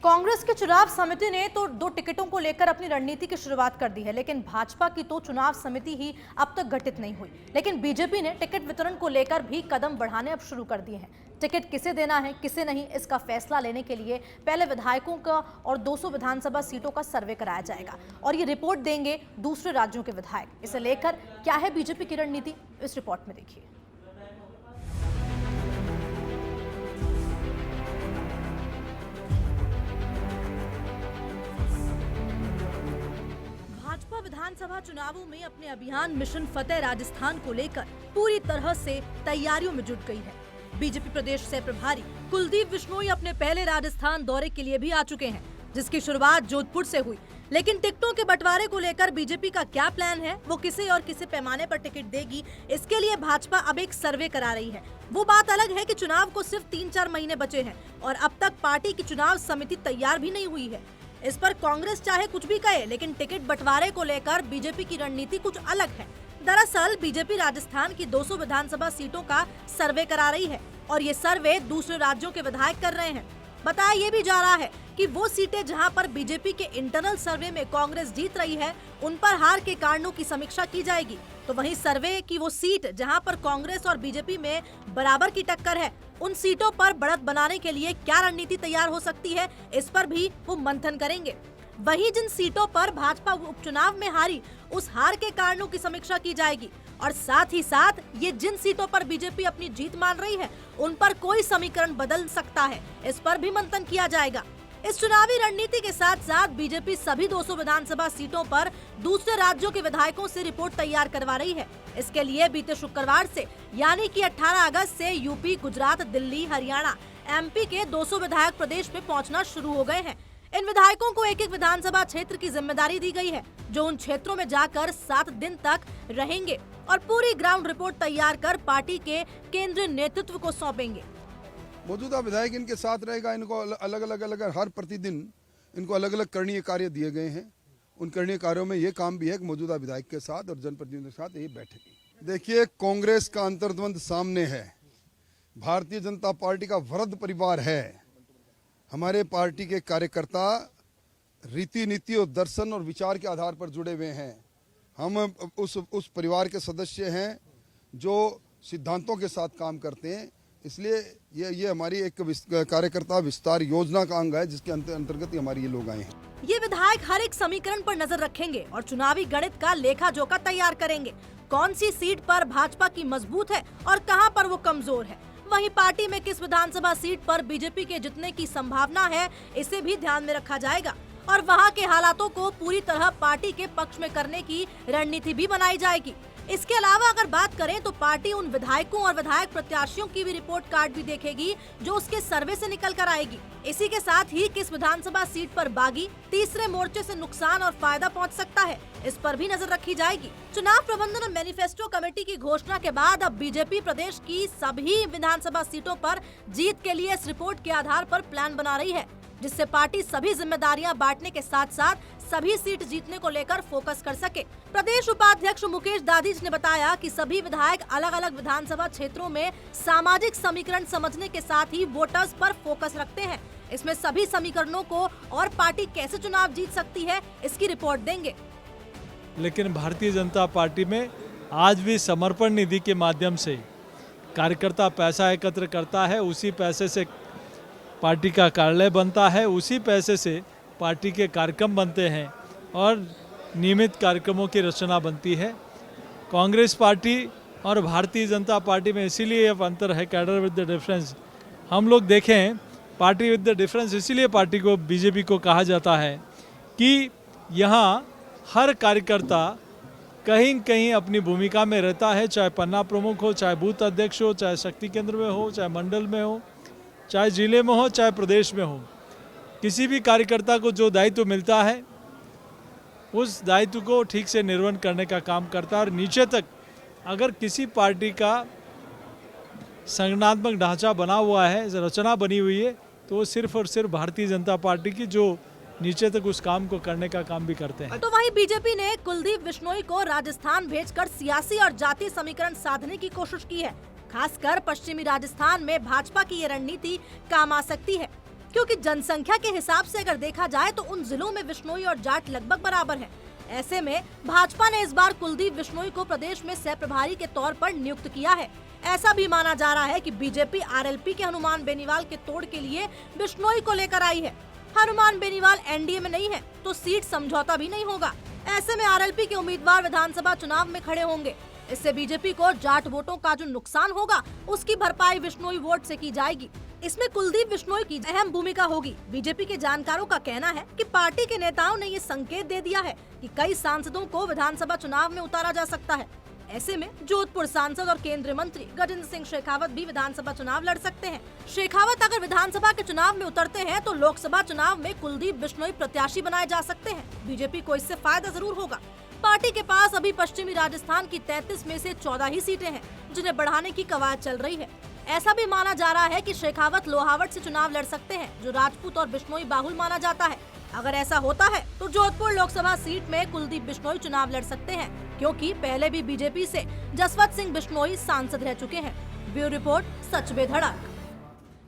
कांग्रेस की चुनाव समिति ने तो 2 टिकटों को लेकर अपनी रणनीति की शुरुआत कर दी है, लेकिन भाजपा की तो चुनाव समिति ही अब तक गठित नहीं हुई। लेकिन बीजेपी ने टिकट वितरण को लेकर भी कदम बढ़ाने अब शुरू कर दिए हैं। टिकट किसे देना है, किसे नहीं, इसका फैसला लेने के लिए पहले विधायकों का और 200 विधानसभा सीटों का सर्वे कराया जाएगा और ये रिपोर्ट देंगे दूसरे राज्यों के विधायक। इसे लेकर क्या है बीजेपी की रणनीति, इस रिपोर्ट में देखिए। भाजपा विधानसभा चुनावों में अपने अभियान मिशन फतेह राजस्थान को लेकर पूरी तरह से तैयारियों में जुट गई है। बीजेपी प्रदेश से प्रभारी कुलदीप बिश्नोई अपने पहले राजस्थान दौरे के लिए भी आ चुके हैं, जिसकी शुरुआत जोधपुर से हुई। लेकिन टिकटों के बंटवारे को लेकर बीजेपी का क्या प्लान है, वो किसे और किसे पैमाने पर टिकट देगी, इसके लिए भाजपा अब एक सर्वे करा रही है। वो बात अलग है कि चुनाव को सिर्फ 3-4 महीने बचे हैं और अब तक पार्टी की चुनाव समिति तैयार भी नहीं हुई है। इस पर कांग्रेस चाहे कुछ भी कहे, लेकिन टिकट बंटवारे को लेकर बीजेपी की रणनीति कुछ अलग है। दरअसल बीजेपी राजस्थान की 200 विधानसभा सीटों का सर्वे करा रही है और ये सर्वे दूसरे राज्यों के विधायक कर रहे हैं। बताया ये भी जा रहा है कि वो सीटें जहां पर बीजेपी के इंटरनल सर्वे में कांग्रेस जीत रही है, उन पर हार के कारणों की समीक्षा की जाएगी। तो वहीं सर्वे की वो सीट जहां पर कांग्रेस और बीजेपी में बराबर की टक्कर है, उन सीटों पर बढ़त बनाने के लिए क्या रणनीति तैयार हो सकती है, इस पर भी वो मंथन करेंगे। वहीं जिन सीटों पर भाजपा उपचुनाव में हारी, उस हार के कारणों की समीक्षा की जाएगी और साथ ही साथ ये जिन सीटों पर बीजेपी अपनी जीत मान रही है, उन पर कोई समीकरण बदल सकता है, इस पर भी मंथन किया जाएगा। इस चुनावी रणनीति के साथ साथ बीजेपी सभी 200 विधानसभा सीटों पर दूसरे राज्यों के विधायकों से रिपोर्ट तैयार करवा रही है। इसके लिए बीते शुक्रवार से यानी कि 18 अगस्त से यूपी, गुजरात, दिल्ली, हरियाणा, एमपी के 200 विधायक प्रदेश में पहुंचना शुरू हो गए हैं। इन विधायकों को एक एक विधानसभा क्षेत्र की जिम्मेदारी दी गई है, जो उन क्षेत्रों में जाकर 7 दिन तक रहेंगे और पूरी ग्राउंड रिपोर्ट तैयार कर पार्टी के केंद्रीय नेतृत्व को सौंपेंगे। मौजूदा विधायक इनके साथ रहेगा। इनको अलग अलग हर प्रतिदिन इनको अलग अलग करणीय कार्य दिए गए हैं। उन करणीय कार्यों में ये काम भी है कि मौजूदा विधायक के साथ और जनप्रतिनिधियों के साथ ये बैठेगी। देखिए, कांग्रेस का अंतर्द्वंद सामने है, भारतीय जनता पार्टी का वृहद परिवार है। हमारे पार्टी के कार्यकर्ता रीति नीति और दर्शन और विचार के आधार पर जुड़े हुए हैं। हम उस परिवार के सदस्य हैं जो सिद्धांतों के साथ काम करते हैं। इसलिए ये हमारी एक कार्यकर्ता विस्तार योजना का अंग है, जिसके अंतर्गत हमारे ये लोग आए हैं। ये विधायक हर एक समीकरण पर नजर रखेंगे और चुनावी गणित का लेखा जोखा तैयार करेंगे। कौन सी सीट पर भाजपा की मजबूत है और कहां पर वो कमजोर है, वहीं पार्टी में किस विधानसभा सीट पर बीजेपी के जीतने की संभावना है, इसे भी ध्यान में रखा जाएगा और वहां के हालातों को पूरी तरह पार्टी के पक्ष में करने की रणनीति भी बनाई जाएगी। इसके अलावा अगर बात करें तो पार्टी उन विधायकों और विधायक प्रत्याशियों की भी रिपोर्ट कार्ड भी देखेगी, जो उसके सर्वे से निकल कर आएगी। इसी के साथ ही किस विधानसभा सीट पर बागी, तीसरे मोर्चे से नुकसान और फायदा पहुंच सकता है, इस पर भी नजर रखी जाएगी। चुनाव प्रबंधन और मैनिफेस्टो कमेटी की घोषणा के बाद अब बीजेपी प्रदेश की सभी विधानसभा सीटों पर जीत के लिए इस रिपोर्ट के आधार पर प्लान बना रही है, जिससे पार्टी सभी जिम्मेदारियां बांटने के साथ साथ सभी सीट जीतने को लेकर फोकस कर सके। प्रदेश उपाध्यक्ष मुकेश दाधीच ने बताया कि सभी विधायक अलग अलग विधानसभा क्षेत्रों में सामाजिक समीकरण समझने के साथ ही वोटर्स पर फोकस रखते हैं। इसमें सभी समीकरणों को और पार्टी कैसे चुनाव जीत सकती है, इसकी रिपोर्ट देंगे। लेकिन भारतीय जनता पार्टी में आज भी समर्पण निधि के माध्यम से कार्यकर्ता पैसा एकत्र करता है, उसी पैसे से पार्टी का कार्यालय बनता है, उसी पैसे से पार्टी के कार्यक्रम बनते हैं और नियमित कार्यक्रमों की रचना बनती है। कांग्रेस पार्टी और भारतीय जनता पार्टी में इसीलिए अब अंतर है, कैडर विद द डिफरेंस। हम लोग देखें, पार्टी विद द डिफरेंस इसीलिए पार्टी को, बीजेपी को कहा जाता है कि यहाँ हर कार्यकर्ता कहीं न कहीं अपनी भूमिका में रहता है, चाहे पन्ना प्रमुख हो, चाहे बूथ अध्यक्ष हो, चाहे शक्ति केंद्र में हो, चाहे मंडल में हो, चाहे जिले में हो, चाहे प्रदेश में हो। किसी भी कार्यकर्ता को जो दायित्व मिलता है, उस दायित्व को ठीक से निर्वहन करने का काम करता है और नीचे तक अगर किसी पार्टी का संगठनात्मक ढांचा बना हुआ है, रचना बनी हुई है, तो वो सिर्फ और सिर्फ भारतीय जनता पार्टी की जो नीचे तक उस काम को करने का काम भी करते हैं। तो वहीं बीजेपी ने कुलदीप बिश्नोई को राजस्थान भेजकर सियासी और जातीय समीकरण साधने की कोशिश की है। खासकर पश्चिमी राजस्थान में भाजपा की ये रणनीति काम आ सकती है। क्योंकि जनसंख्या के हिसाब से अगर देखा जाए तो उन जिलों में बिश्नोई और जाट लगभग बराबर हैं। ऐसे में भाजपा ने इस बार कुलदीप बिश्नोई को प्रदेश में सह प्रभारी के तौर पर नियुक्त किया है। ऐसा भी माना जा रहा है कि बीजेपी आरएलपी के हनुमान बेनीवाल के तोड़ के लिए बिश्नोई को लेकर आई है। हनुमान बेनीवाल एनडीए में नहीं है तो सीट समझौता भी नहीं होगा। ऐसे में आरएलपी के उम्मीदवार विधानसभा चुनाव में खड़े होंगे। इससे बीजेपी को जाट वोटों का जो नुकसान होगा उसकी भरपाई बिश्नोई वोट से की जाएगी। इसमें कुलदीप बिश्नोई की अहम भूमिका होगी। बीजेपी के जानकारों का कहना है कि पार्टी के नेताओं ने ये संकेत दे दिया है कि कई सांसदों को विधानसभा चुनाव में उतारा जा सकता है। ऐसे में जोधपुर सांसद और केंद्रीय मंत्री गजेंद्र सिंह शेखावत भी विधानसभा चुनाव लड़ सकते हैं। शेखावत अगर विधानसभा के चुनाव में उतरते हैं तो लोकसभा चुनाव में कुलदीप बिश्नोई प्रत्याशी बनाए जा सकते हैं। बीजेपी को इससे फायदा जरूर होगा। पार्टी के पास अभी पश्चिमी राजस्थान की 33 में से 14 ही सीटें हैं, जिन्हें बढ़ाने की कवायद चल रही है। ऐसा भी माना जा रहा है कि शेखावत लोहावट से चुनाव लड़ सकते हैं, जो राजपूत और बिश्नोई बाहुल माना जाता है। अगर ऐसा होता है तो जोधपुर लोकसभा सीट में कुलदीप बिश्नोई चुनाव लड़ सकते हैं, क्योंकि पहले भी बीजेपी से जसवंत सिंह बिश्नोई सांसद रह चुके हैं। ब्यूरो रिपोर्ट, सच बे धड़क।